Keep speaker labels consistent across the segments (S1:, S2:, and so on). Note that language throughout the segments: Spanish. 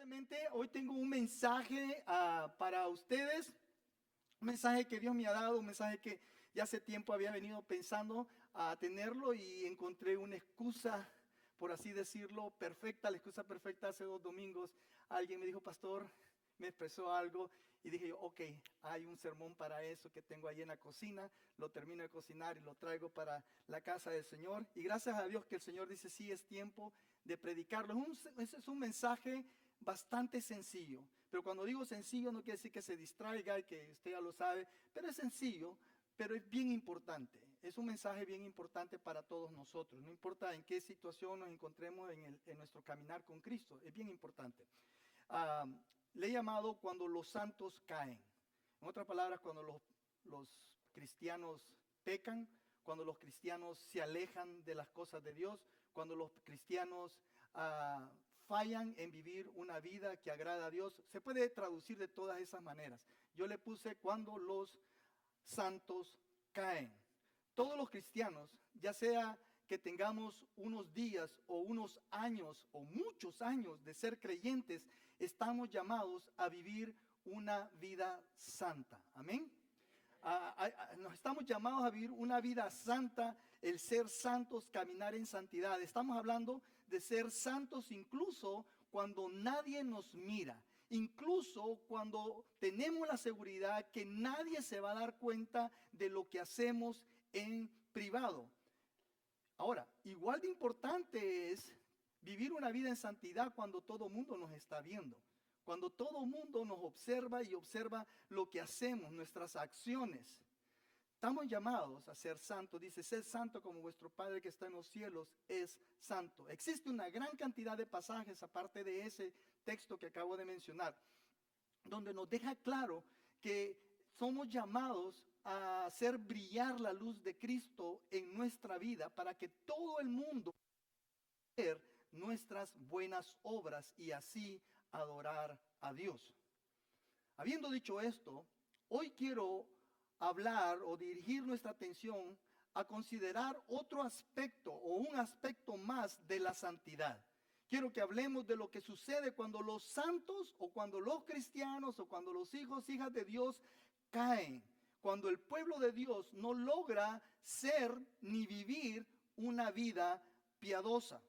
S1: Simplemente hoy tengo un mensaje para ustedes, un mensaje que Dios me ha dado, un mensaje que ya hace tiempo había venido pensando a tenerlo y encontré una excusa, por así decirlo, perfecta, la excusa perfecta. Hace 2 domingos alguien me dijo, pastor, me expresó algo y dije yo, ok, hay un sermón para eso que tengo ahí en la cocina, lo termino de cocinar y lo traigo para la casa del Señor. Y gracias a Dios que el Señor dice, sí, es tiempo de predicarlo. Ese es un mensaje bastante sencillo, pero cuando digo sencillo no quiere decir que se distraiga y que usted ya lo sabe, pero es sencillo, pero es bien importante. Es un mensaje bien importante para todos nosotros, no importa en qué situación nos encontremos en nuestro caminar con Cristo, es bien importante. Ah, Le he llamado cuando los santos caen. En otras palabras, cuando los cristianos pecan, cuando los cristianos se alejan de las cosas de Dios, cuando los cristianos ah, fallan en vivir una vida que agrada a Dios. Se puede traducir de todas esas maneras. Yo le puse cuando los santos caen. Todos los cristianos, ya sea que tengamos unos días o unos años o muchos años de ser creyentes, estamos llamados a vivir una vida santa. Amén. Nos estamos llamados a vivir una vida santa, el ser santos, caminar en santidad. Estamos hablando de ser santos incluso cuando nadie nos mira, incluso cuando tenemos la seguridad que nadie se va a dar cuenta de lo que hacemos en privado. Ahora, igual de importante es vivir una vida en santidad cuando todo el mundo nos está viendo, cuando todo el mundo nos observa y observa lo que hacemos, nuestras acciones. Estamos llamados a ser santos. Dice, sed santo como vuestro Padre que está en los cielos es santo. Existe una gran cantidad de pasajes, aparte de ese texto que acabo de mencionar, donde nos deja claro que somos llamados a hacer brillar la luz de Cristo en nuestra vida para que todo el mundo pueda ver nuestras buenas obras y así adorar a Dios. Habiendo dicho esto, hoy quiero hablar o dirigir nuestra atención a considerar otro aspecto o un aspecto más de la santidad. Quiero que hablemos de lo que sucede cuando los santos o cuando los cristianos o cuando los hijos, hijas de Dios caen. Cuando el pueblo de Dios no logra ser ni vivir una vida piadosa.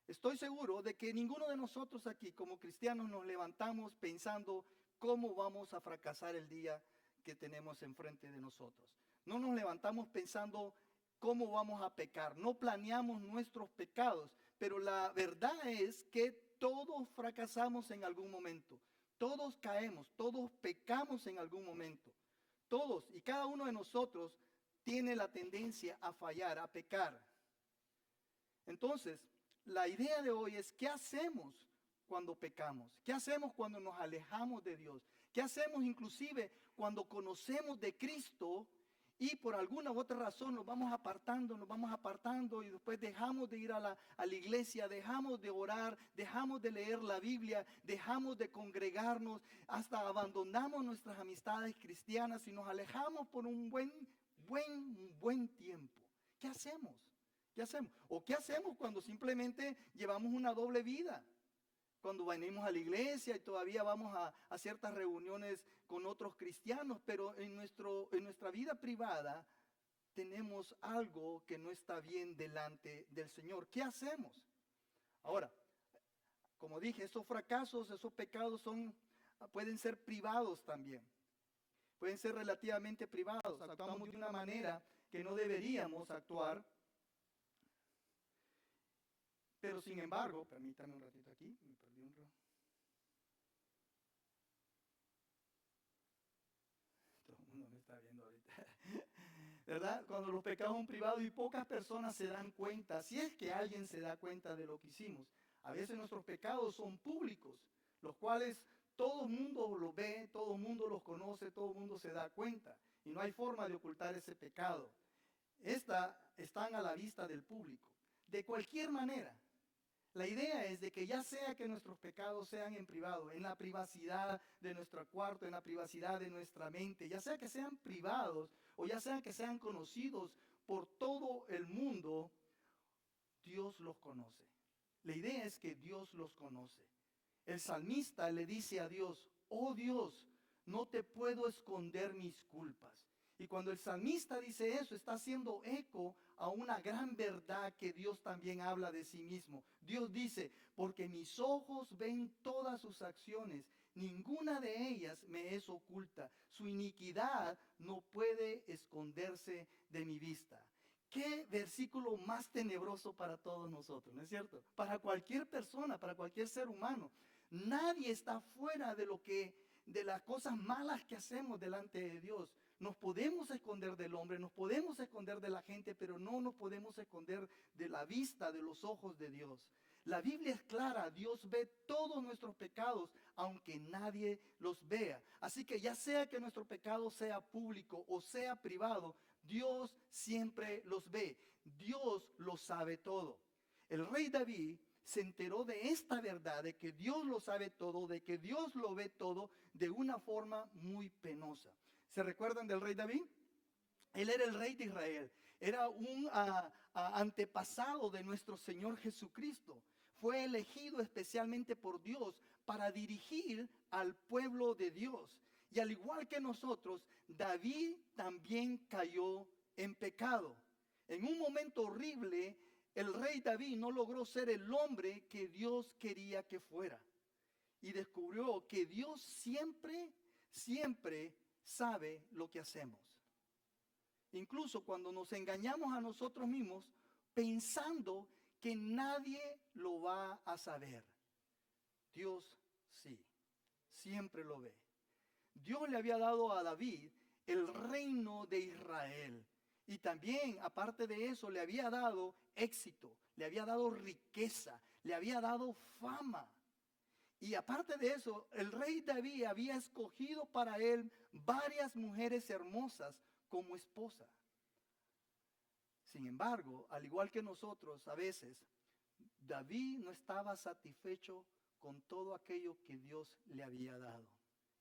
S1: Estoy seguro de que ninguno de nosotros aquí como cristianos nos levantamos pensando cómo vamos a fracasar el día que tenemos enfrente de nosotros. No nos levantamos pensando cómo vamos a pecar. No planeamos nuestros pecados, pero la verdad es que todos fracasamos en algún momento. Todos caemos, todos pecamos en algún momento. Todos y cada uno de nosotros tiene la tendencia a fallar, a pecar. Entonces, la idea de hoy es, ¿qué hacemos cuando pecamos? ¿Qué hacemos cuando nos alejamos de Dios? ¿Qué hacemos inclusive cuando conocemos de Cristo y por alguna u otra razón nos vamos apartando y después dejamos de ir a la iglesia, dejamos de orar, dejamos de leer la Biblia, dejamos de congregarnos, hasta abandonamos nuestras amistades cristianas y nos alejamos por un buen tiempo? ¿Qué hacemos? ¿Qué hacemos? ¿O qué hacemos cuando simplemente llevamos una doble vida? Cuando venimos a la iglesia y todavía vamos a ciertas reuniones con otros cristianos, pero en nuestra vida privada tenemos algo que no está bien delante del Señor. ¿Qué hacemos? Ahora, como dije, esos fracasos, esos pecados pueden ser privados también. Pueden ser relativamente privados. Actuamos de una manera que no deberíamos actuar. Pero sin embargo, permítame un ratito aquí, me perdí un rato. Todo el mundo me está viendo ahorita. ¿Verdad? Cuando los pecados son privados y pocas personas se dan cuenta, si es que alguien se da cuenta de lo que hicimos. A veces nuestros pecados son públicos, los cuales todo el mundo los ve, todo el mundo los conoce, todo el mundo se da cuenta. Y no hay forma de ocultar ese pecado. Están a la vista del público. De cualquier manera. La idea es de que ya sea que nuestros pecados sean en privado, en la privacidad de nuestro cuarto, en la privacidad de nuestra mente, ya sea que sean privados o ya sea que sean conocidos por todo el mundo, Dios los conoce. La idea es que Dios los conoce. el salmista le dice a Dios: oh Dios, no te puedo esconder mis culpas. Y cuando el salmista dice eso, está haciendo eco a una gran verdad que Dios también habla de sí mismo. Dios dice: porque mis ojos ven todas sus acciones, ninguna de ellas me es oculta. Su iniquidad no puede esconderse de mi vista. Qué versículo más tenebroso para todos nosotros, ¿no es cierto? Para cualquier persona, para cualquier ser humano. Nadie está fuera de las cosas malas que hacemos delante de Dios. Nos podemos esconder del hombre, nos podemos esconder de la gente, pero no nos podemos esconder de la vista, de los ojos de Dios. La Biblia es clara: Dios ve todos nuestros pecados, aunque nadie los vea. Así que ya sea que nuestro pecado sea público o sea privado, Dios siempre los ve. Dios lo sabe todo. El rey David se enteró de esta verdad, de que Dios lo sabe todo, de que Dios lo ve todo, de una forma muy penosa. ¿Se recuerdan del rey David? Él era el rey de Israel. Era un antepasado de nuestro Señor Jesucristo. Fue elegido especialmente por Dios para dirigir al pueblo de Dios. Y al igual que nosotros, David también cayó en pecado. En un momento horrible, el rey David no logró ser el hombre que Dios quería que fuera. Y descubrió que Dios siempre, siempre sabe lo que hacemos. Incluso cuando nos engañamos a nosotros mismos pensando que nadie lo va a saber. Dios sí, siempre lo ve. Dios le había dado a David el reino de Israel. Y también, aparte de eso, le había dado éxito, le había dado riqueza, le había dado fama. Y aparte de eso, el rey David había escogido para él varias mujeres hermosas como esposa. Sin embargo, al igual que nosotros, a veces, David no estaba satisfecho con todo aquello que Dios le había dado.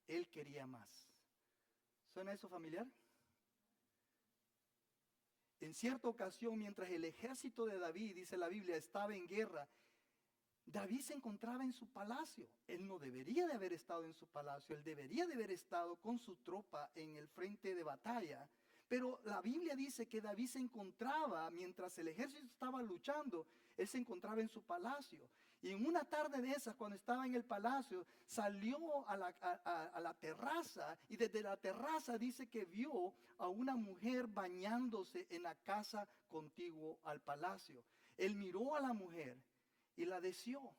S1: Él quería más. ¿Suena eso familiar? En cierta ocasión, mientras el ejército de David, dice la Biblia, estaba en guerra, David se encontraba en su palacio. Él no debería de haber estado en su palacio. Él debería de haber estado con su tropa en el frente de batalla. Pero la Biblia dice que David se encontraba, mientras el ejército estaba luchando, él se encontraba en su palacio. Y en una tarde de esas, cuando estaba en el palacio, salió a la terraza, y desde la terraza dice que vio a una mujer bañándose en la casa contiguo al palacio. Él miró a la mujer y la deseó.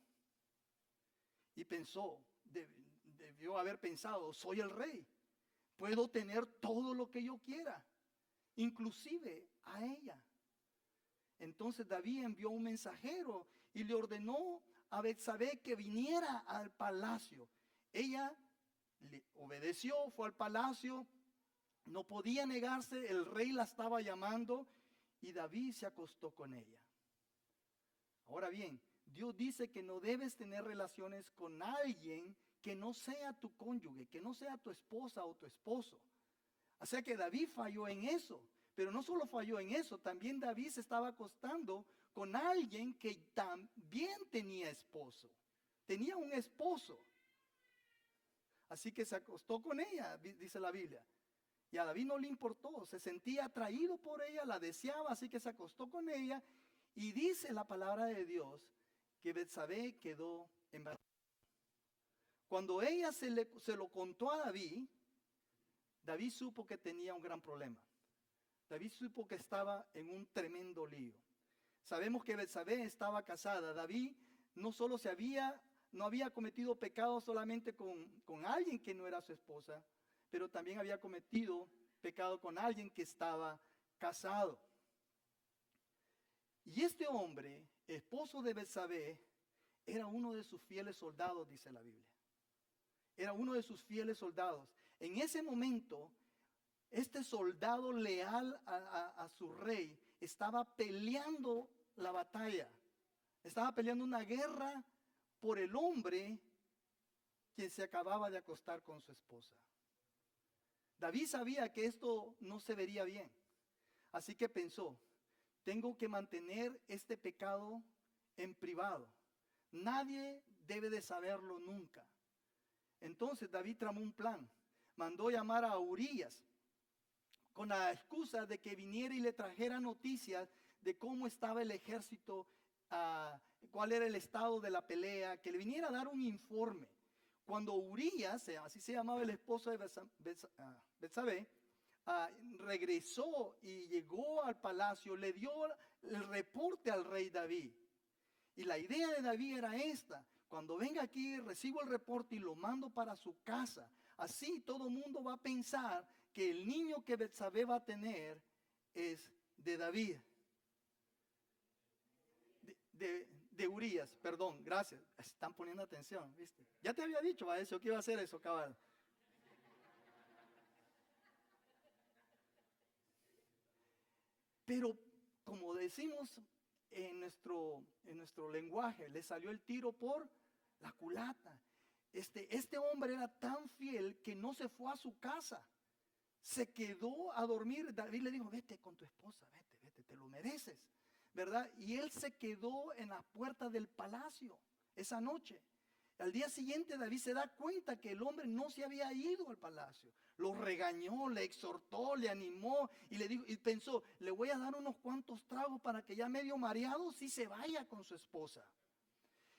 S1: Y pensó, debió haber pensado: soy el rey, puedo tener todo lo que yo quiera, inclusive a ella. Entonces David envió un mensajero y le ordenó a Betsabé que viniera al palacio. Ella le obedeció, fue al palacio, no podía negarse, el rey la estaba llamando y David se acostó con ella. Ahora bien, Dios dice que no debes tener relaciones con alguien que no sea tu cónyuge, que no sea tu esposa o tu esposo. O sea que David falló en eso. Pero no solo falló en eso, también David se estaba acostando con alguien que también tenía esposo. Tenía un esposo. Así que se acostó con ella, dice la Biblia. Y a David no le importó, se sentía atraído por ella, la deseaba, así que se acostó con ella. Y dice la palabra de Dios que Betsabé quedó embarazada. Cuando ella se lo contó a David, David supo que tenía un gran problema. David supo que estaba en un tremendo lío. Sabemos que Betsabé estaba casada. David no solo no había cometido pecado solamente con alguien que no era su esposa, pero también había cometido pecado con alguien que estaba casado. Y este hombre, esposo de Betsabé, era uno de sus fieles soldados, dice la Biblia. Era uno de sus fieles soldados. En ese momento, este soldado leal a su rey estaba peleando la batalla. Estaba peleando una guerra por el hombre que se acababa de acostar con su esposa. David sabía que esto no se vería bien. Así que pensó: tengo que mantener este pecado en privado. Nadie debe de saberlo nunca. Entonces David tramó un plan. Mandó llamar a Urías con la excusa de que viniera y le trajera noticias de cómo estaba el ejército, cuál era el estado de la pelea, que le viniera a dar un informe. Cuando Urías, así se llamaba el esposo de Betsabé, regresó y llegó al palacio, le dio el reporte al rey David. Y la idea de David era esta: cuando venga aquí, recibo el reporte y lo mando para su casa. Así todo el mundo va a pensar que el niño que Betsabé va a tener es de David. De Urías, perdón, gracias. Están poniendo atención, ¿viste? Ya te había dicho a eso, que iba a hacer eso, cabal. Pero como decimos en nuestro lenguaje, le salió el tiro por la culata. Este hombre era tan fiel que no se fue a su casa. Se quedó a dormir. David le dijo: vete con tu esposa, vete, te lo mereces, ¿verdad? Y él se quedó en la puerta del palacio esa noche. Al día siguiente David se da cuenta que el hombre no se había ido al palacio. Lo regañó, le exhortó, le animó y le dijo, y pensó: le voy a dar unos cuantos tragos para que ya medio mareado sí se vaya con su esposa.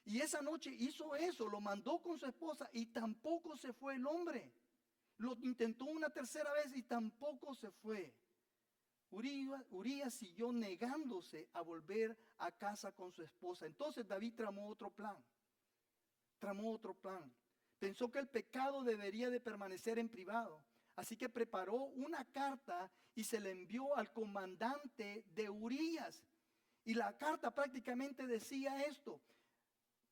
S1: Y esa noche hizo eso, lo mandó con su esposa y tampoco se fue el hombre. Lo intentó una tercera vez y tampoco se fue. Urías siguió negándose a volver a casa con su esposa. Entonces David tramó otro plan. Pensó que el pecado debería de permanecer en privado. Así que preparó una carta y se la envió al comandante de Urías. Y la carta prácticamente decía esto: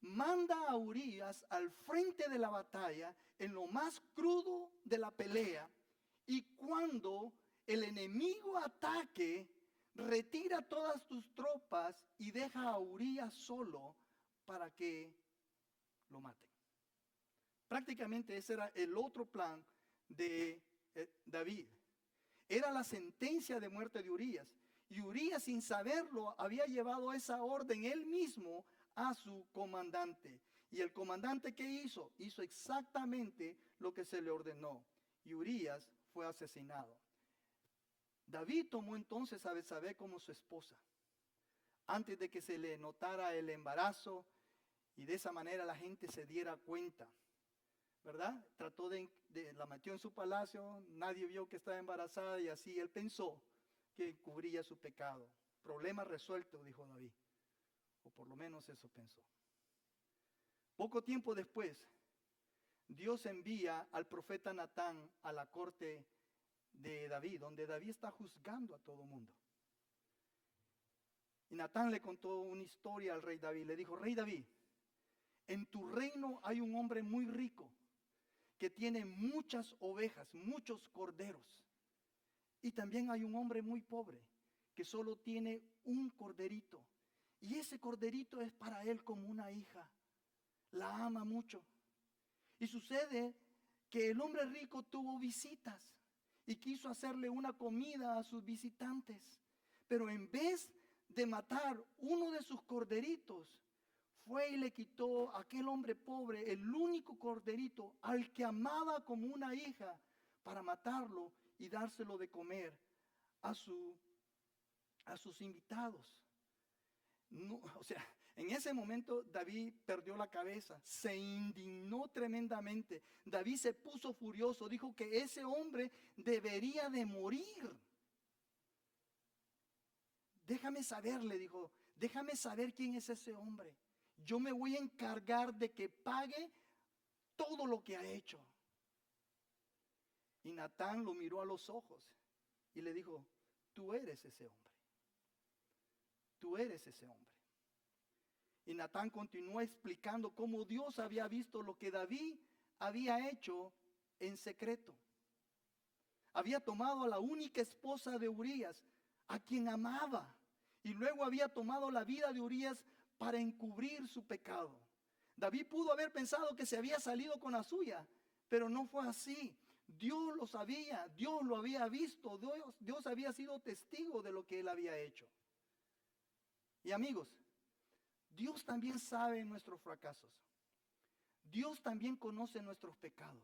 S1: manda a Urías al frente de la batalla en lo más crudo de la pelea, y cuando el enemigo ataque, retira todas tus tropas y deja a Urías solo para que lo maten. Prácticamente ese era el otro plan de David. Era la sentencia de muerte de Urías. Y Urías, sin saberlo, había llevado esa orden él mismo a su comandante. Y el comandante, ¿qué hizo? Hizo exactamente lo que se le ordenó. Y Urías fue asesinado. David tomó entonces a Betsabé como su esposa, antes de que se le notara el embarazo y de esa manera la gente se diera cuenta, ¿verdad? Trató la metió en su palacio, nadie vio que estaba embarazada y así él pensó que cubría su pecado. Problema resuelto, dijo David, o por lo menos eso pensó. Poco tiempo después, Dios envía al profeta Natán a la corte de David, donde David está juzgando a todo mundo. Y Natán le contó una historia al rey David. Le dijo: rey David, en tu reino hay un hombre muy rico que tiene muchas ovejas, muchos corderos. Y también hay un hombre muy pobre que solo tiene un corderito. Y ese corderito es para él como una hija. La ama mucho. Y sucede que el hombre rico tuvo visitas y quiso hacerle una comida a sus visitantes. Pero en vez de matar uno de sus corderitos, fue y le quitó a aquel hombre pobre el único corderito al que amaba como una hija, para matarlo y dárselo de comer a sus invitados. No, o sea, en ese momento David perdió la cabeza, se indignó tremendamente. David se puso furioso, dijo que ese hombre debería de morir. Déjame saber, le dijo, déjame saber quién es ese hombre. Yo me voy a encargar de que pague todo lo que ha hecho. Y Natán lo miró a los ojos y le dijo: tú eres ese hombre. Tú eres ese hombre. Y Natán continuó explicando cómo Dios había visto lo que David había hecho en secreto. Había tomado a la única esposa de Urías, a quien amaba, y luego había tomado la vida de Urías para encubrir su pecado. David pudo haber pensado que se había salido con la suya, pero no fue así. Dios lo sabía, Dios lo había visto, Dios había sido testigo de lo que él había hecho. Y amigos, Dios también sabe nuestros fracasos. Dios también conoce nuestros pecados,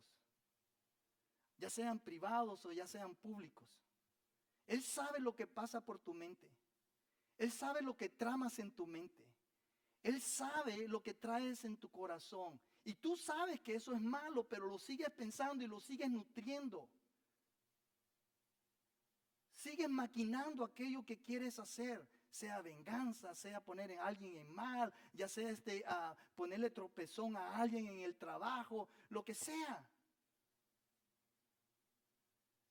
S1: ya sean privados o ya sean públicos. Él sabe lo que pasa por tu mente. Él sabe lo que tramas en tu mente. Él sabe lo que traes en tu corazón. Y tú sabes que eso es malo, pero lo sigues pensando y lo sigues nutriendo. Sigues maquinando aquello que quieres hacer, sea venganza, sea poner a alguien en mal, ya sea ponerle tropezón a alguien en el trabajo, lo que sea.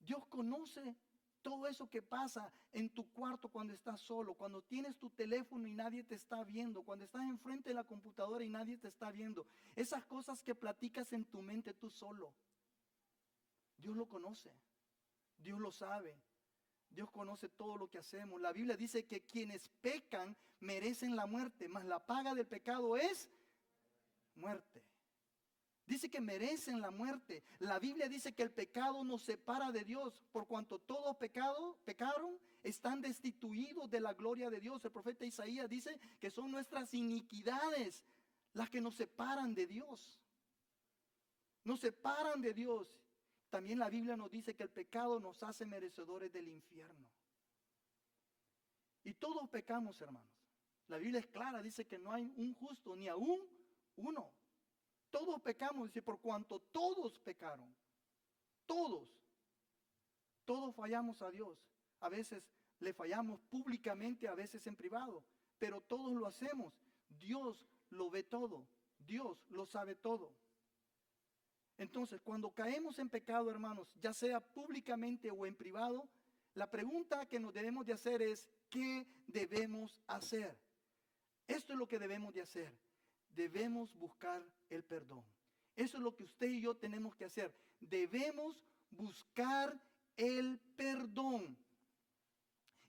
S1: Dios conoce todo eso que pasa en tu cuarto cuando estás solo, cuando tienes tu teléfono y nadie te está viendo, cuando estás enfrente de la computadora y nadie te está viendo. Esas cosas que platicas en tu mente tú solo. Dios lo conoce, Dios lo sabe. Dios conoce todo lo que hacemos. La Biblia dice que quienes pecan merecen la muerte, mas la paga del pecado es muerte. Dice que merecen la muerte. La Biblia dice que el pecado nos separa de Dios. Por cuanto todos pecaron, están destituidos de la gloria de Dios. El profeta Isaías dice que son nuestras iniquidades las que nos separan de Dios. Nos separan de Dios. También la Biblia nos dice que el pecado nos hace merecedores del infierno. Y todos pecamos, hermanos. La Biblia es clara, dice que no hay un justo, ni aún uno. Todos pecamos, dice, por cuanto todos pecaron. Todos fallamos a Dios. A veces le fallamos públicamente, a veces en privado. Pero todos lo hacemos. Dios lo ve todo. Dios lo sabe todo. Entonces, cuando caemos en pecado, hermanos, ya sea públicamente o en privado, la pregunta que nos debemos de hacer es, ¿qué debemos hacer? Esto es lo que debemos de hacer. Debemos buscar el perdón. Eso es lo que usted y yo tenemos que hacer. Debemos buscar el perdón.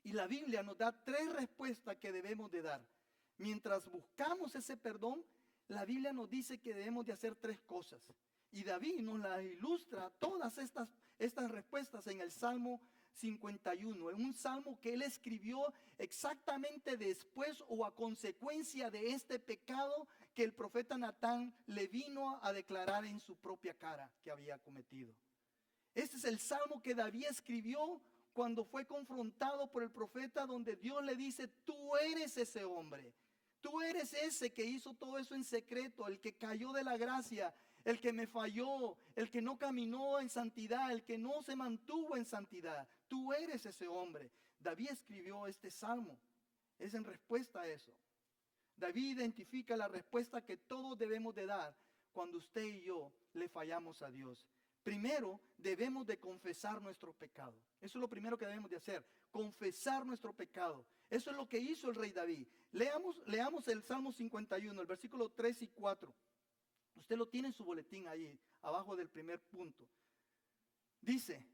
S1: Y la Biblia nos da 3 respuestas que debemos de dar. Mientras buscamos ese perdón, la Biblia nos dice que debemos de hacer 3 cosas. Y David nos las ilustra todas estas respuestas en el Salmo 51, en un salmo que él escribió exactamente después o a consecuencia de este pecado que el profeta Natán le vino a declarar en su propia cara que había cometido. Este es el salmo que David escribió cuando fue confrontado por el profeta, donde Dios le dice: tú eres ese hombre, tú eres ese que hizo todo eso en secreto, el que cayó de la gracia, el que me falló, el que no caminó en santidad, el que no se mantuvo en santidad. Tú eres ese hombre. David escribió este salmo. Es en respuesta a eso. David identifica la respuesta que todos debemos de dar cuando usted y yo le fallamos a Dios. Primero, debemos de confesar nuestro pecado. Eso es lo primero que debemos de hacer. Confesar nuestro pecado. Eso es lo que hizo el rey David. Leamos el Salmo 51, el versículo 3 y 4. Usted lo tiene en su boletín ahí, abajo del primer punto. Dice,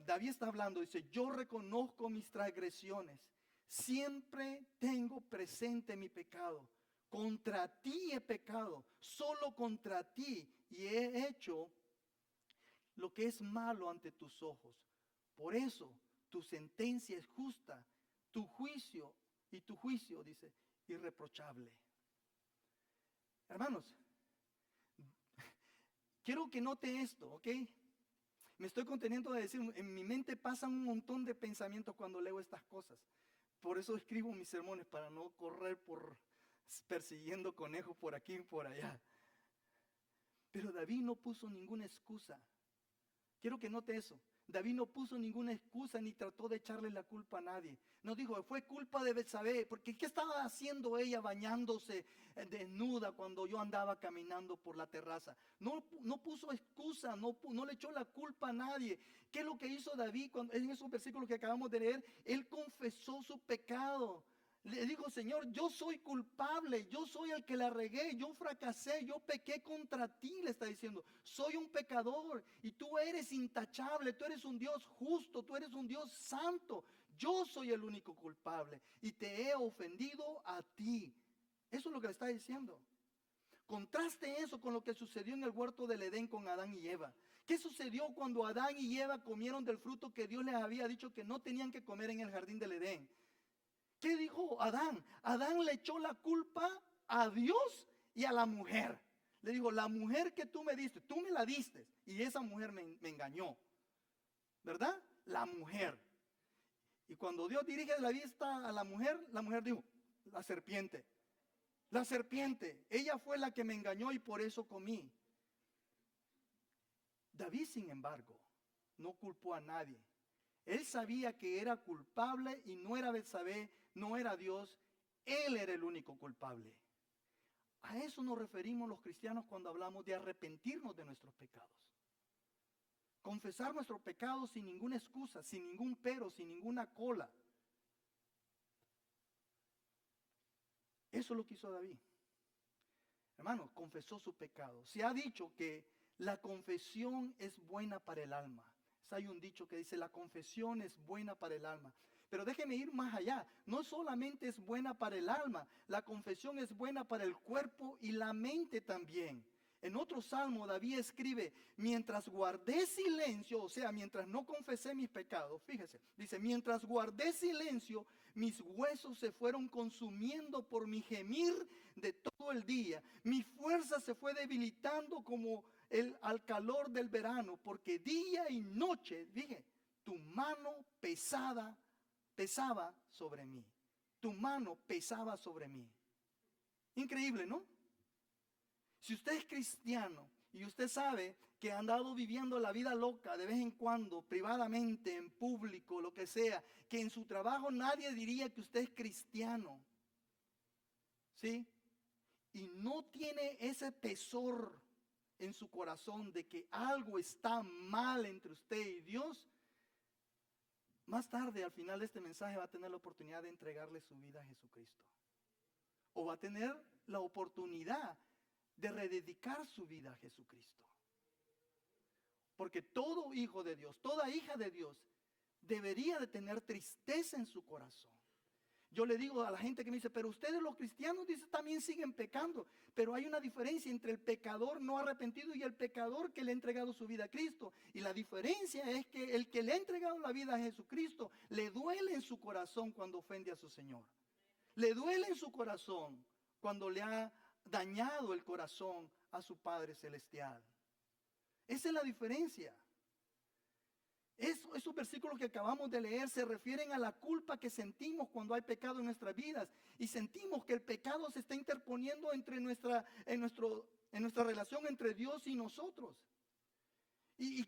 S1: David está hablando, dice: yo reconozco mis transgresiones, siempre tengo presente mi pecado. Contra ti he pecado, solo contra ti, y he hecho lo que es malo ante tus ojos. Por eso tu sentencia es justa, tu juicio, dice, irreprochable. Hermanos, quiero que note esto, ¿ok? Me estoy conteniendo de decir, en mi mente pasan un montón de pensamientos cuando leo estas cosas. Por eso escribo mis sermones, para no correr persiguiendo conejos por aquí y por allá. Pero David no puso ninguna excusa. Quiero que note eso. David no puso ninguna excusa ni trató de echarle la culpa a nadie. No dijo, fue culpa de Betsabé, porque ¿qué estaba haciendo ella bañándose desnuda cuando yo andaba caminando por la terraza? No puso excusa, no le echó la culpa a nadie. ¿Qué es lo que hizo David en esos versículos que acabamos de leer? Él confesó su pecado. Le dijo: Señor, yo soy culpable, yo soy el que la regué, yo fracasé, yo pequé contra ti, le está diciendo. Soy un pecador y tú eres intachable, tú eres un Dios justo, tú eres un Dios santo. Yo soy el único culpable y te he ofendido a ti. Eso es lo que le está diciendo. Contraste eso con lo que sucedió en el huerto del Edén con Adán y Eva. ¿Qué sucedió cuando Adán y Eva comieron del fruto que Dios les había dicho que no tenían que comer en el jardín del Edén? ¿Qué dijo Adán? Adán le echó la culpa a Dios y a la mujer. Le dijo, la mujer que tú me diste, tú me la diste. Y esa mujer me engañó. ¿Verdad? La mujer. Y cuando Dios dirige la vista a la mujer dijo, la serpiente. La serpiente. Ella fue la que me engañó y por eso comí. David, sin embargo, no culpó a nadie. Él sabía que era culpable y no era Betsabé, no era Dios. Él era el único culpable. A eso nos referimos los cristianos cuando hablamos de arrepentirnos de nuestros pecados. Confesar nuestros pecados sin ninguna excusa, sin ningún pero, sin ninguna cola. Eso es lo que hizo David. Hermanos, confesó su pecado. Se ha dicho que la confesión es buena para el alma. Hay un dicho que dice, la confesión es buena para el alma. Pero déjeme ir más allá. No solamente es buena para el alma, la confesión es buena para el cuerpo y la mente también. En otro salmo David escribe, mientras guardé silencio, o sea, mientras no confesé mis pecados, fíjese, dice, mientras guardé silencio, mis huesos se fueron consumiendo por mi gemir de todo el día. Mi fuerza se fue debilitando como al calor del verano, porque día y noche, dije, tu mano pesaba sobre mí. Tu mano pesaba sobre mí. Increíble, ¿no? Si usted es cristiano y usted sabe que ha andado viviendo la vida loca de vez en cuando, privadamente, en público, lo que sea, que en su trabajo nadie diría que usted es cristiano, ¿sí? Y no tiene ese pesor en su corazón de que algo está mal entre usted y Dios, más tarde, al final de este mensaje, va a tener la oportunidad de entregarle su vida a Jesucristo. O va a tener la oportunidad de rededicar su vida a Jesucristo. Porque todo hijo de Dios, toda hija de Dios, debería de tener tristeza en su corazón. Yo le digo a la gente que me dice, pero ustedes los cristianos, dice, también siguen pecando. Pero hay una diferencia entre el pecador no arrepentido y el pecador que le ha entregado su vida a Cristo. Y la diferencia es que el que le ha entregado la vida a Jesucristo, le duele en su corazón cuando ofende a su Señor. Le duele en su corazón cuando le ha dañado el corazón a su Padre Celestial. Esa es la diferencia. Esos versículos que acabamos de leer se refieren a la culpa que sentimos cuando hay pecado en nuestras vidas y sentimos que el pecado se está interponiendo entre nuestra relación entre Dios y nosotros. Y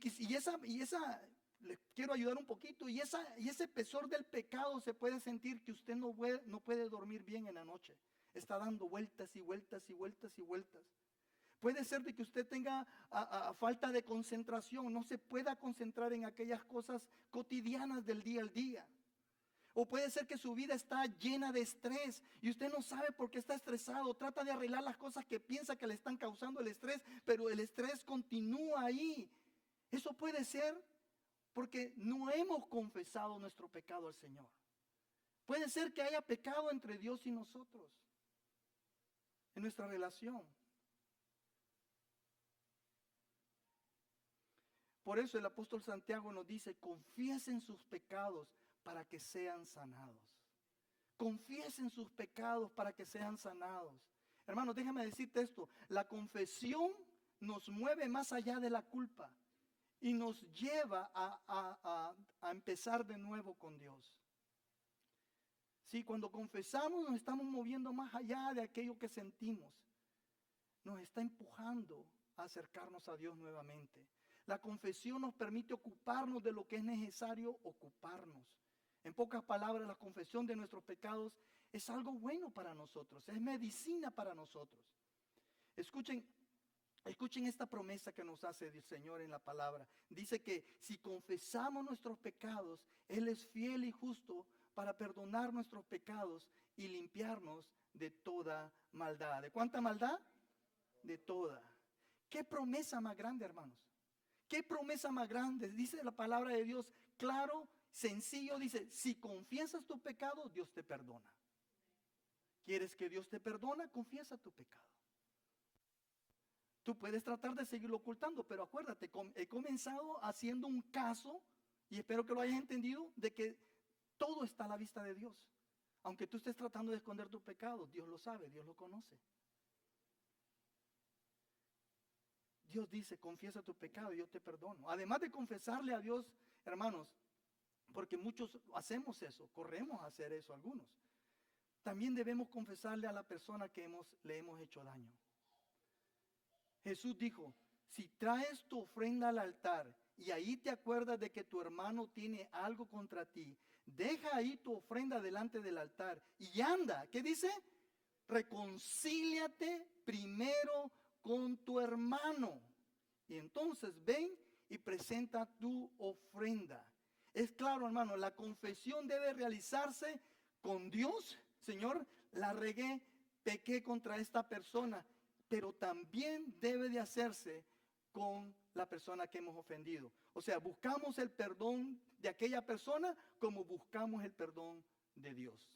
S1: les quiero ayudar un poquito, y ese pesar del pecado se puede sentir que usted no puede dormir bien en la noche. Está dando vueltas y vueltas y vueltas y vueltas. Puede ser de que usted tenga falta de concentración, no se pueda concentrar en aquellas cosas cotidianas del día al día. O puede ser que su vida está llena de estrés y usted no sabe por qué está estresado. Trata de arreglar las cosas que piensa que le están causando el estrés, pero el estrés continúa ahí. Eso puede ser porque no hemos confesado nuestro pecado al Señor. Puede ser que haya pecado entre Dios y nosotros, en nuestra relación. Por eso el apóstol Santiago nos dice, confiesen sus pecados para que sean sanados. Confiesen sus pecados para que sean sanados. Hermanos, déjame decirte esto, la confesión nos mueve más allá de la culpa y nos lleva a empezar de nuevo con Dios. Sí, cuando confesamos nos estamos moviendo más allá de aquello que sentimos. Nos está empujando a acercarnos a Dios nuevamente. La confesión nos permite ocuparnos de lo que es necesario ocuparnos. En pocas palabras, la confesión de nuestros pecados es algo bueno para nosotros, es medicina para nosotros. Escuchen esta promesa que nos hace el Señor en la palabra. Dice que si confesamos nuestros pecados, Él es fiel y justo para perdonar nuestros pecados y limpiarnos de toda maldad. ¿De cuánta maldad? De toda. ¿Qué promesa más grande, hermanos? ¿Qué promesa más grande? Dice la palabra de Dios, claro, sencillo, dice, si confiesas tu pecado, Dios te perdona. ¿Quieres que Dios te perdone? Confiesa tu pecado. Tú puedes tratar de seguirlo ocultando, pero acuérdate, he comenzado haciendo un caso, y espero que lo hayas entendido, de que todo está a la vista de Dios. Aunque tú estés tratando de esconder tu pecado, Dios lo sabe, Dios lo conoce. Dios dice, confiesa tu pecado y yo te perdono. Además de confesarle a Dios, hermanos, porque muchos hacemos eso, corremos a hacer eso algunos. También debemos confesarle a la persona que le hemos hecho daño. Jesús dijo, si traes tu ofrenda al altar y ahí te acuerdas de que tu hermano tiene algo contra ti, deja ahí tu ofrenda delante del altar y anda. ¿Qué dice? Reconcíliate primero con tu hermano. Y entonces ven y presenta tu ofrenda. Es claro, hermano, la confesión debe realizarse con Dios. Señor, la regué, pequé contra esta persona, pero también debe de hacerse con la persona que hemos ofendido. O sea, buscamos el perdón de aquella persona como buscamos el perdón de Dios.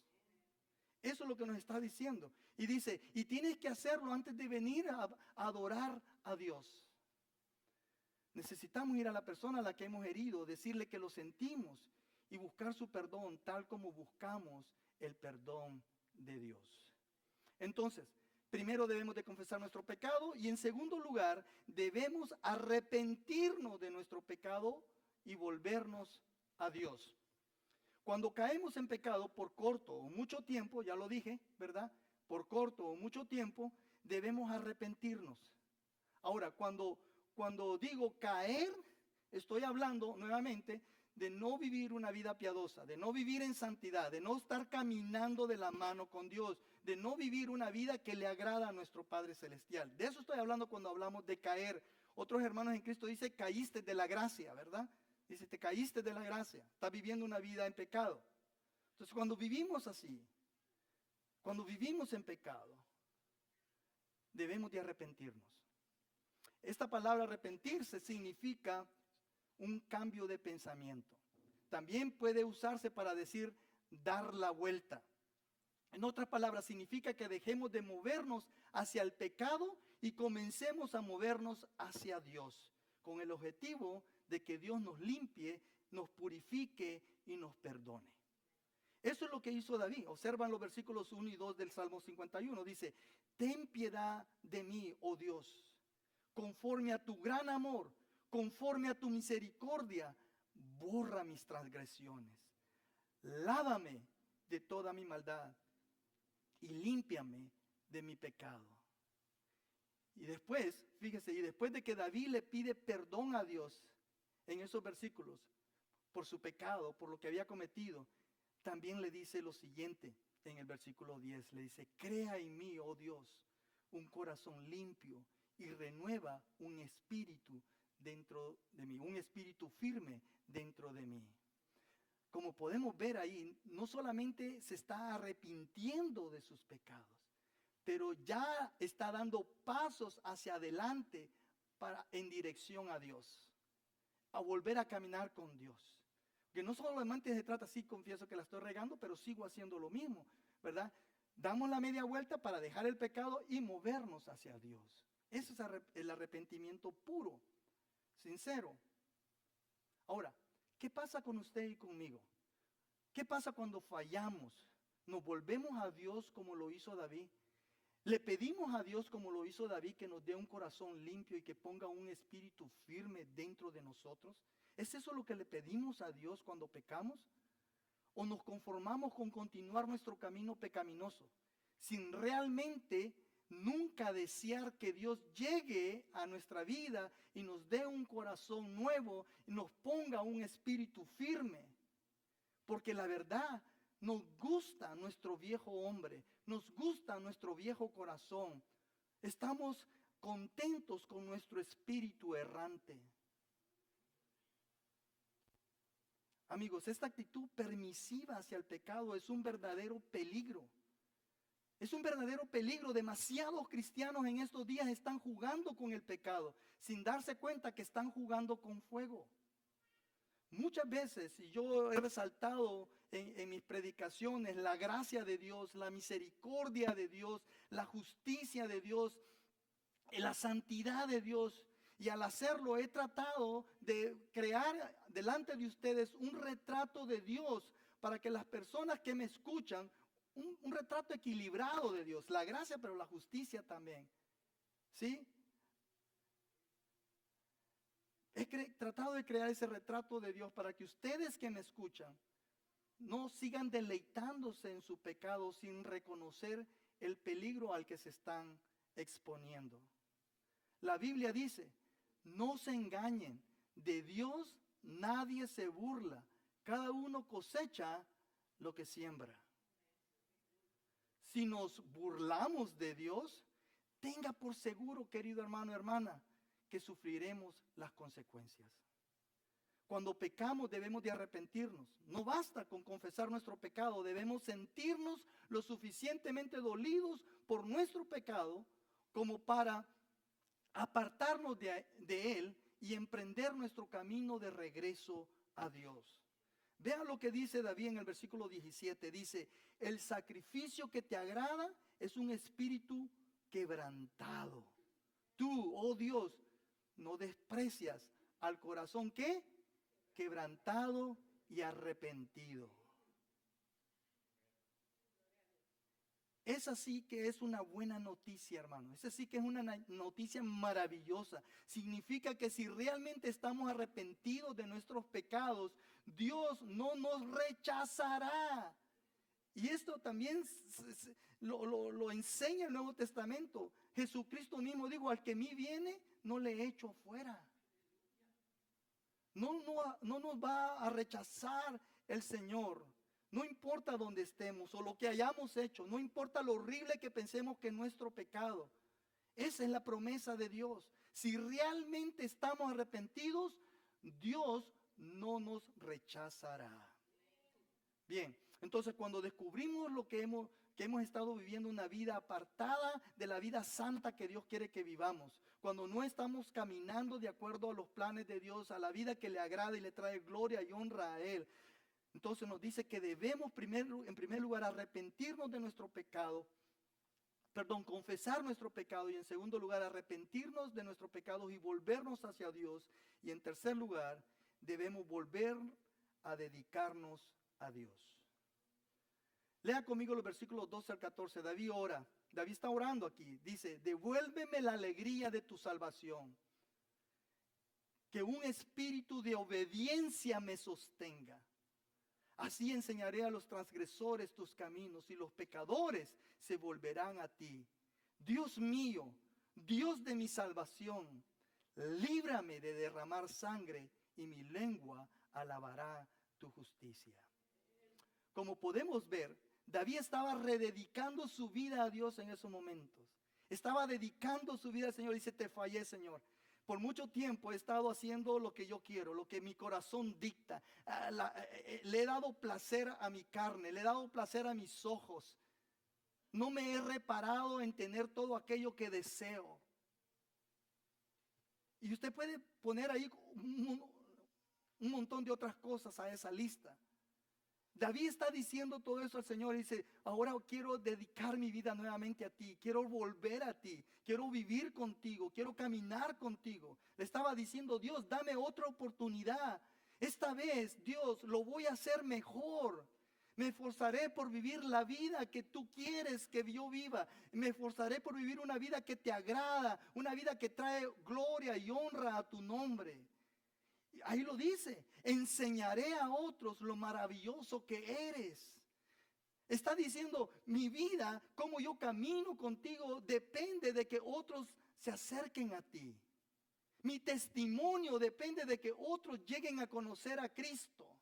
S1: Eso es lo que nos está diciendo. Y dice, y tienes que hacerlo antes de venir a adorar a Dios. Necesitamos ir a la persona a la que hemos herido, decirle que lo sentimos y buscar su perdón tal como buscamos el perdón de Dios. Entonces, primero debemos de confesar nuestro pecado y en segundo lugar debemos arrepentirnos de nuestro pecado y volvernos a Dios. Cuando caemos en pecado por corto o mucho tiempo, ya lo dije, ¿verdad? Por corto o mucho tiempo, debemos arrepentirnos. Ahora, cuando digo caer, estoy hablando nuevamente de no vivir una vida piadosa, de no vivir en santidad, de no estar caminando de la mano con Dios, de no vivir una vida que le agrada a nuestro Padre Celestial. De eso estoy hablando cuando hablamos de caer. Otros hermanos en Cristo dicen, caíste de la gracia, ¿verdad? Dice, te caíste de la gracia, estás viviendo una vida en pecado. Entonces, cuando vivimos así, cuando vivimos en pecado, debemos de arrepentirnos. Esta palabra arrepentirse significa un cambio de pensamiento. También puede usarse para decir dar la vuelta. En otras palabras, significa que dejemos de movernos hacia el pecado y comencemos a movernos hacia Dios, con el objetivo de que Dios nos limpie, nos purifique y nos perdone. Eso es lo que hizo David. Observan los versículos 1 y 2 del Salmo 51. Dice, ten piedad de mí, oh Dios, conforme a tu gran amor, conforme a tu misericordia, borra mis transgresiones. Lávame de toda mi maldad y límpiame de mi pecado. Y después, fíjese, y después de que David le pide perdón a Dios en esos versículos por su pecado, por lo que había cometido, también le dice lo siguiente en el versículo 10. Le dice, crea en mí, oh Dios, un corazón limpio y renueva un espíritu dentro de mí, un espíritu firme dentro de mí. Como podemos ver ahí, no solamente se está arrepintiendo de sus pecados, pero ya está dando pasos hacia adelante en dirección a Dios, a volver a caminar con Dios. Que no solamente se trata así, confieso que la estoy regando, pero sigo haciendo lo mismo, ¿verdad? Damos la media vuelta para dejar el pecado y movernos hacia Dios. Eso es el arrepentimiento puro, sincero. Ahora, ¿qué pasa con usted y conmigo? ¿Qué pasa cuando fallamos? ¿Nos volvemos a Dios como lo hizo David? ¿Le pedimos a Dios como lo hizo David que nos dé un corazón limpio y que ponga un espíritu firme dentro de nosotros? ¿Es eso lo que le pedimos a Dios cuando pecamos? ¿O nos conformamos con continuar nuestro camino pecaminoso, sin realmente nunca desear que Dios llegue a nuestra vida y nos dé un corazón nuevo y nos ponga un espíritu firme? Porque la verdad, nos gusta nuestro viejo hombre, nos gusta nuestro viejo corazón. Estamos contentos con nuestro espíritu errante. Amigos, esta actitud permisiva hacia el pecado es un verdadero peligro. Es un verdadero peligro. Demasiados cristianos en estos días están jugando con el pecado, sin darse cuenta que están jugando con fuego. Muchas veces, y yo he resaltado en mis predicaciones, la gracia de Dios, la misericordia de Dios, la justicia de Dios, la santidad de Dios. Y al hacerlo he tratado de crear delante de ustedes un retrato de Dios para que las personas que me escuchan, un retrato equilibrado de Dios, la gracia pero la justicia también, ¿sí? tratado de crear ese retrato de Dios para que ustedes que me escuchan no sigan deleitándose en su pecado sin reconocer el peligro al que se están exponiendo. La Biblia dice, no se engañen, de Dios nadie se burla, cada uno cosecha lo que siembra. Si nos burlamos de Dios, tenga por seguro, querido hermano, hermana, que sufriremos las consecuencias. Cuando pecamos debemos de arrepentirnos. No basta con confesar nuestro pecado, debemos sentirnos lo suficientemente dolidos por nuestro pecado como para apartarnos de él y emprender nuestro camino de regreso a Dios. Vean lo que dice David en el versículo 17. Dice, el sacrificio que te agrada es un espíritu quebrantado. Tú, oh Dios, no desprecias al corazón ¿qué? Quebrantado y arrepentido. Esa sí que es una buena noticia, hermano. Esa sí que es una noticia maravillosa. Significa que si realmente estamos arrepentidos de nuestros pecados, Dios no nos rechazará. Y esto también lo enseña el Nuevo Testamento. Jesucristo mismo dijo, al que a mí viene, no le echo fuera. No nos va a rechazar el Señor. No importa dónde estemos o lo que hayamos hecho. No importa lo horrible que pensemos que es nuestro pecado. Esa es la promesa de Dios. Si realmente estamos arrepentidos, Dios no nos rechazará. Bien, entonces cuando descubrimos lo que hemos estado viviendo una vida apartada de la vida santa que Dios quiere que vivamos, cuando no estamos caminando de acuerdo a los planes de Dios, a la vida que le agrada y le trae gloria y honra a Él, entonces nos dice que debemos en primer lugar arrepentirnos de nuestro pecado, confesar nuestro pecado, y en segundo lugar arrepentirnos de nuestros pecados y volvernos hacia Dios, y en tercer lugar debemos volver a dedicarnos a Dios. Lea conmigo los versículos 12 al 14. David ora. David está orando aquí. Dice, devuélveme la alegría de tu salvación. Que un espíritu de obediencia me sostenga. Así enseñaré a los transgresores tus caminos y los pecadores se volverán a ti. Dios mío, Dios de mi salvación, líbrame de derramar sangre y mi lengua alabará tu justicia. Como podemos ver, David estaba rededicando su vida a Dios en esos momentos. Estaba dedicando su vida al Señor. Dice, te fallé, Señor. Por mucho tiempo he estado haciendo lo que yo quiero, lo que mi corazón dicta. Le he dado placer a mi carne, le he dado placer a mis ojos. No me he reparado en tener todo aquello que deseo. Y usted puede poner ahí un montón de otras cosas a esa lista. David está diciendo todo eso al Señor y dice, ahora quiero dedicar mi vida nuevamente a ti, quiero volver a ti, quiero vivir contigo, quiero caminar contigo. Le estaba diciendo, Dios, dame otra oportunidad. Esta vez, Dios, lo voy a hacer mejor. Me esforzaré por vivir la vida que tú quieres que yo viva. Me esforzaré por vivir una vida que te agrada, una vida que trae gloria y honra a tu nombre. Ahí lo dice, enseñaré a otros lo maravilloso que eres. Está diciendo, mi vida, cómo yo camino contigo, depende de que otros se acerquen a ti. Mi testimonio depende de que otros lleguen a conocer a Cristo.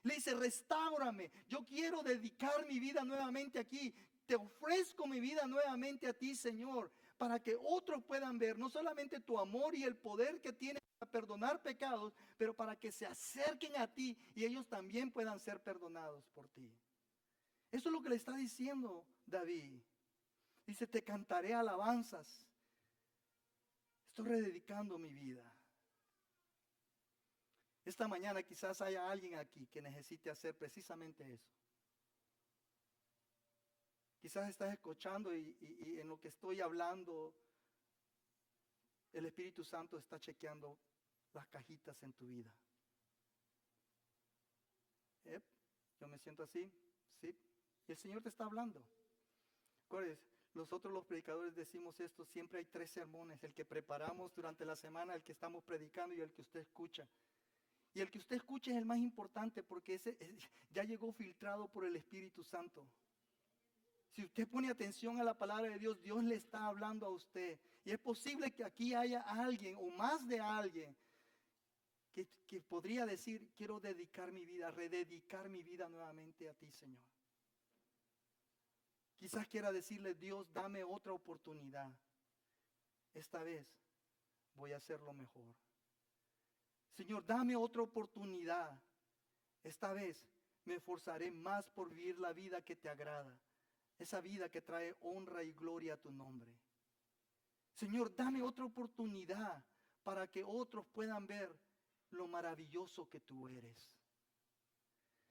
S1: Le dice, restáurame, yo quiero dedicar mi vida nuevamente aquí. Te ofrezco mi vida nuevamente a ti, Señor, para que otros puedan ver no solamente tu amor y el poder que tienes para perdonar pecados, pero para que se acerquen a ti y ellos también puedan ser perdonados por ti. Eso es lo que le está diciendo David. Dice, te cantaré alabanzas. Estoy rededicando mi vida. Esta mañana quizás haya alguien aquí que necesite hacer precisamente eso. Quizás estás escuchando y en lo que estoy hablando, el Espíritu Santo está chequeando las cajitas en tu vida. Yo me siento así, sí. Y el Señor te está hablando. Acuérdense, Nosotros los predicadores decimos esto, siempre hay 3 sermones, el que preparamos durante la semana, el que estamos predicando y el que usted escucha. Y el que usted escucha es el más importante porque ese ya llegó filtrado por el Espíritu Santo. Si usted pone atención a la palabra de Dios, Dios le está hablando a usted. Y es posible que aquí haya alguien o más de alguien que podría decir, quiero dedicar mi vida, rededicar mi vida nuevamente a ti, Señor. Quizás quiera decirle, Dios, dame otra oportunidad. Esta vez voy a hacerlo mejor. Señor, dame otra oportunidad. Esta vez me esforzaré más por vivir la vida que te agrada. Esa vida que trae honra y gloria a tu nombre. Señor, dame otra oportunidad para que otros puedan ver lo maravilloso que tú eres.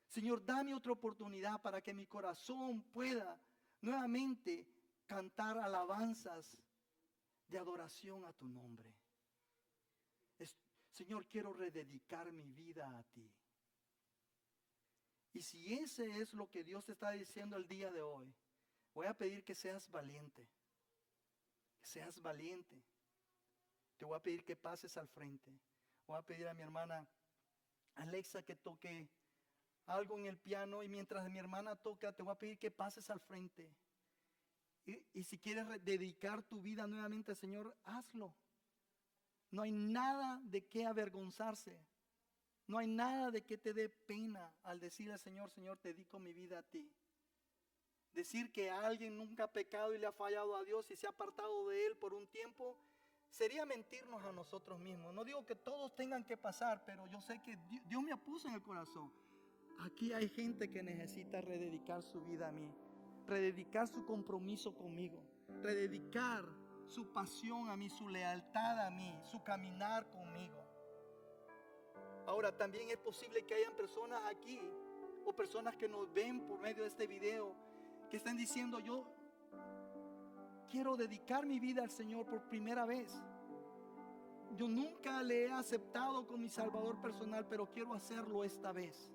S1: Señor, dame otra oportunidad para que mi corazón pueda nuevamente cantar alabanzas de adoración a tu nombre. Señor, quiero rededicar mi vida a ti. Y si ese es lo que Dios te está diciendo el día de hoy, voy a pedir que seas valiente. Que seas valiente. Te voy a pedir que pases al frente. Voy a pedir a mi hermana Alexa que toque algo en el piano y mientras mi hermana toca, te voy a pedir que pases al frente. Y si quieres dedicar tu vida nuevamente al Señor, hazlo. No hay nada de qué avergonzarse. No hay nada de que te dé pena al decir al Señor, Señor, te dedico mi vida a ti. Decir que alguien nunca ha pecado y le ha fallado a Dios y se ha apartado de Él por un tiempo, sería mentirnos a nosotros mismos. No digo que todos tengan que pasar, pero yo sé que Dios me puso en el corazón. Aquí hay gente que necesita rededicar su vida a mí, rededicar su compromiso conmigo, rededicar su pasión a mí, su lealtad a mí, su caminar conmigo. Ahora también es posible que hayan personas aquí o personas que nos ven por medio de este video que estén diciendo, yo quiero dedicar mi vida al Señor por primera vez. Yo nunca le he aceptado como mi Salvador personal, pero quiero hacerlo esta vez.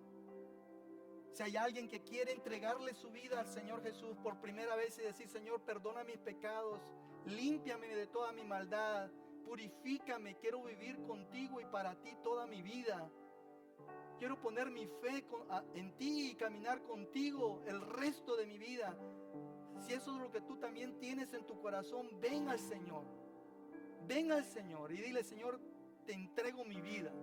S1: Si hay alguien que quiere entregarle su vida al Señor Jesús por primera vez y decir, Señor, perdona mis pecados, límpiame de toda mi maldad, purifícame, quiero vivir contigo y para ti toda mi vida. Quiero poner mi fe en ti y caminar contigo el resto de mi vida. Si eso es lo que tú también tienes en tu corazón, ven al Señor. Ven al Señor y dile, Señor, te entrego mi vida.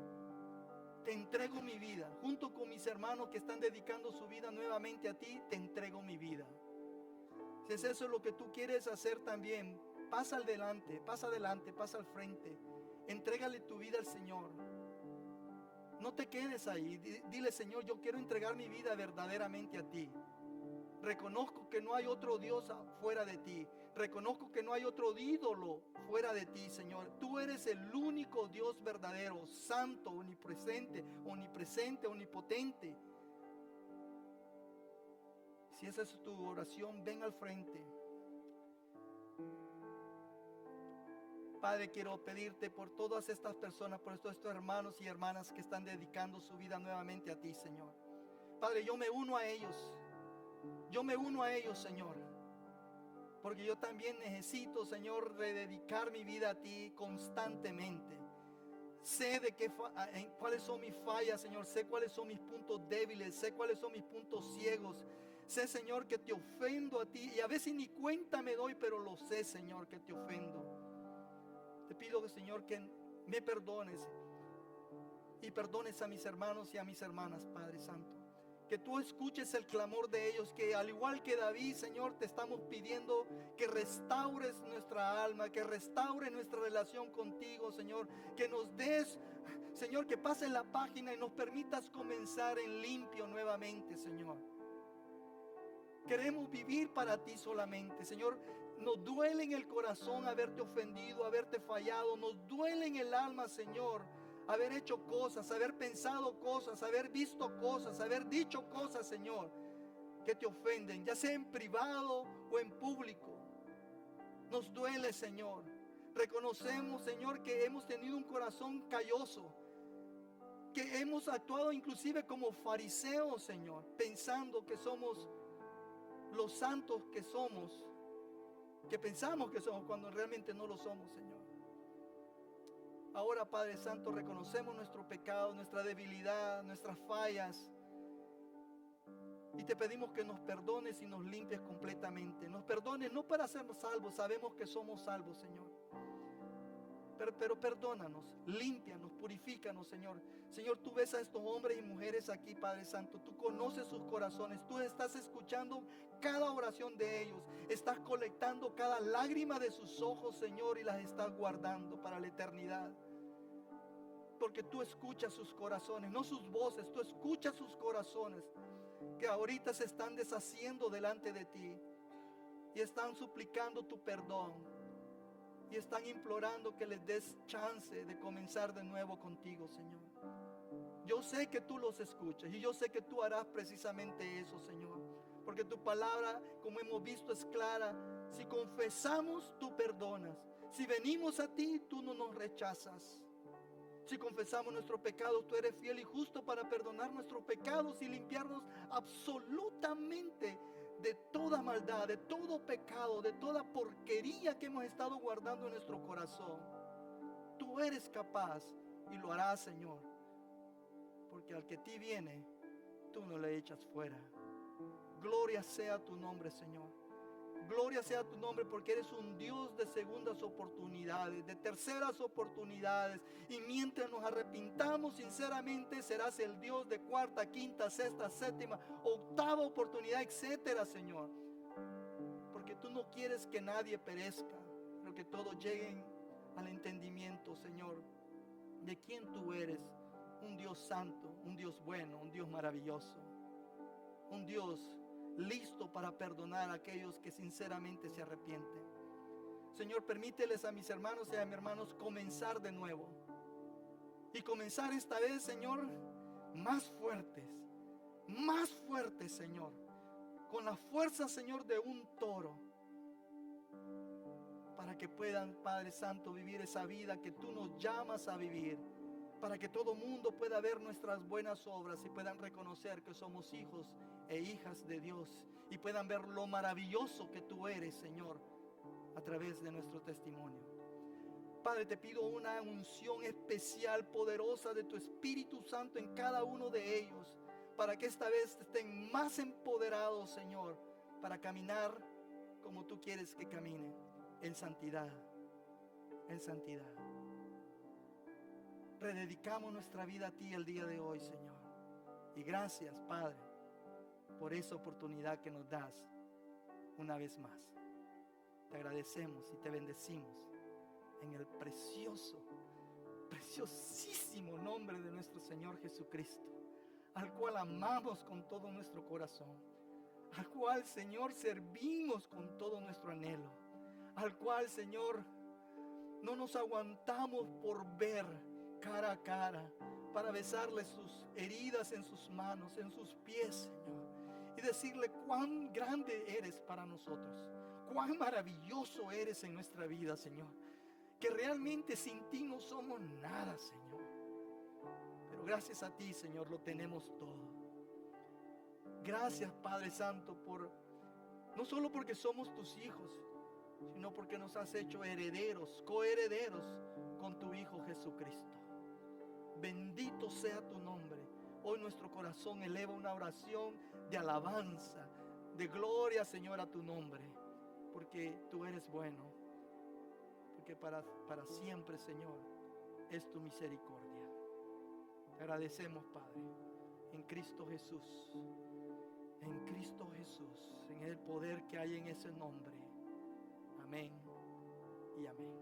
S1: Te entrego mi vida. Junto con mis hermanos que están dedicando su vida nuevamente a ti, te entrego mi vida. Si es eso lo que tú quieres hacer también, pasa adelante, pasa al frente. Entrégale tu vida al Señor. No te quedes ahí. Dile, Señor, yo quiero entregar mi vida verdaderamente a ti. Reconozco que no hay otro Dios fuera de ti. Reconozco que no hay otro ídolo fuera de ti, Señor. Tú eres el único Dios verdadero, santo, omnipresente, omnipotente. Si esa es tu oración, ven al frente. Padre, quiero pedirte por todas estas personas, por todos estos hermanos y hermanas que están dedicando su vida nuevamente a ti, Señor. Padre, yo me uno a ellos. Yo me uno a ellos, Señor. Porque yo también necesito, Señor, rededicar mi vida a ti constantemente. Sé cuáles son mis fallas, Señor. Sé cuáles son mis puntos débiles. Sé cuáles son mis puntos ciegos. Sé, Señor, que te ofendo a ti. Y a veces ni cuenta me doy, pero lo sé, Señor, que te ofendo. Te pido, Señor, que me perdones. Y perdones a mis hermanos y a mis hermanas, Padre Santo. Que tú escuches el clamor de ellos, que al igual que David, Señor, te estamos pidiendo que restaures nuestra alma, que restaures nuestra relación contigo, Señor. Que nos des, Señor, que pases la página y nos permitas comenzar en limpio nuevamente, Señor. Queremos vivir para ti solamente, Señor. Nos duele en el corazón haberte ofendido, haberte fallado. Nos duele en el alma, Señor, haber hecho cosas, haber pensado cosas, haber visto cosas, haber dicho cosas, Señor, que te ofenden, ya sea en privado o en público. Nos duele, Señor. Reconocemos, Señor, que hemos tenido un corazón calloso, que hemos actuado inclusive como fariseos, Señor, pensando que somos los santos que somos. que pensamos que somos cuando realmente no lo somos, Señor. Ahora, Padre Santo, reconocemos nuestro pecado, nuestra debilidad, nuestras fallas. Y te pedimos que nos perdones y nos limpies completamente. Nos perdones no para ser salvos, sabemos que somos salvos, Señor. Pero perdónanos, límpianos, purifícanos, Señor. Señor, tú ves a estos hombres y mujeres aquí, Padre Santo. Tú conoces sus corazones. Tú estás escuchando cada oración de ellos. Estás colectando cada lágrima de sus ojos, Señor, y las estás guardando para la eternidad. Porque tú escuchas sus corazones, no sus voces. Tú escuchas sus corazones, que ahorita se están deshaciendo delante de ti y están suplicando tu perdón. Y están implorando que les des chance de comenzar de nuevo contigo, Señor. Yo sé que tú los escuchas y yo sé que tú harás precisamente eso, Señor. Porque tu palabra, como hemos visto, es clara. Si confesamos, tú perdonas. Si venimos a ti, tú no nos rechazas. Si confesamos nuestros pecados, tú eres fiel y justo para perdonar nuestros pecados y limpiarnos absolutamente de toda maldad, de todo pecado, de toda porquería que hemos estado guardando en nuestro corazón. Tú eres capaz y lo harás, Señor, porque al que a ti viene, tú no le echas fuera. Gloria sea tu nombre, Señor. Gloria sea tu nombre, porque eres un Dios de segundas oportunidades, de terceras oportunidades. Y mientras nos arrepintamos sinceramente, serás el Dios de cuarta, quinta, sexta, séptima, octava oportunidad, etcétera, Señor. Porque tú no quieres que nadie perezca, pero que todos lleguen al entendimiento, Señor, de quién tú eres. Un Dios santo, un Dios bueno, un Dios maravilloso, un Dios listo para perdonar a aquellos que sinceramente se arrepienten. Señor, permíteles a mis hermanos y a mis hermanos comenzar de nuevo. Y comenzar esta vez, Señor, más fuertes, Señor. Con la fuerza, Señor, de un toro. Para que puedan, Padre Santo, vivir esa vida que tú nos llamas a vivir. Para que todo mundo pueda ver nuestras buenas obras y puedan reconocer que somos hijos e hijas de Dios. Y puedan ver lo maravilloso que tú eres, Señor, a través de nuestro testimonio. Padre, te pido una unción especial, poderosa de tu Espíritu Santo en cada uno de ellos, para que esta vez estén más empoderados, Señor, para caminar como tú quieres que caminen, en santidad, en santidad. Rededicamos nuestra vida a ti el día de hoy, Señor. Y gracias, Padre, por esa oportunidad que nos das una vez más. Te agradecemos y te bendecimos en el preciosísimo nombre de nuestro Señor Jesucristo, al cual amamos con todo nuestro corazón, al cual, Señor, servimos con todo nuestro anhelo, al cual, Señor, no nos aguantamos por ver cara a cara, para besarle sus heridas en sus manos, en sus pies, Señor, y decirle cuán grande eres para nosotros, cuán maravilloso eres en nuestra vida, Señor, que realmente sin ti no somos nada, Señor, pero gracias a ti, Señor, lo tenemos todo. Gracias, Padre Santo, no solo porque somos tus hijos, sino porque nos has hecho herederos, coherederos con tu Hijo Jesucristo. Bendito sea tu nombre. Hoy nuestro corazón eleva una oración de alabanza, de gloria, Señor, a tu nombre, porque tú eres bueno, porque para siempre, Señor, es tu misericordia. Te agradecemos, Padre, en Cristo Jesús, en el poder que hay en ese nombre. Amén y amén.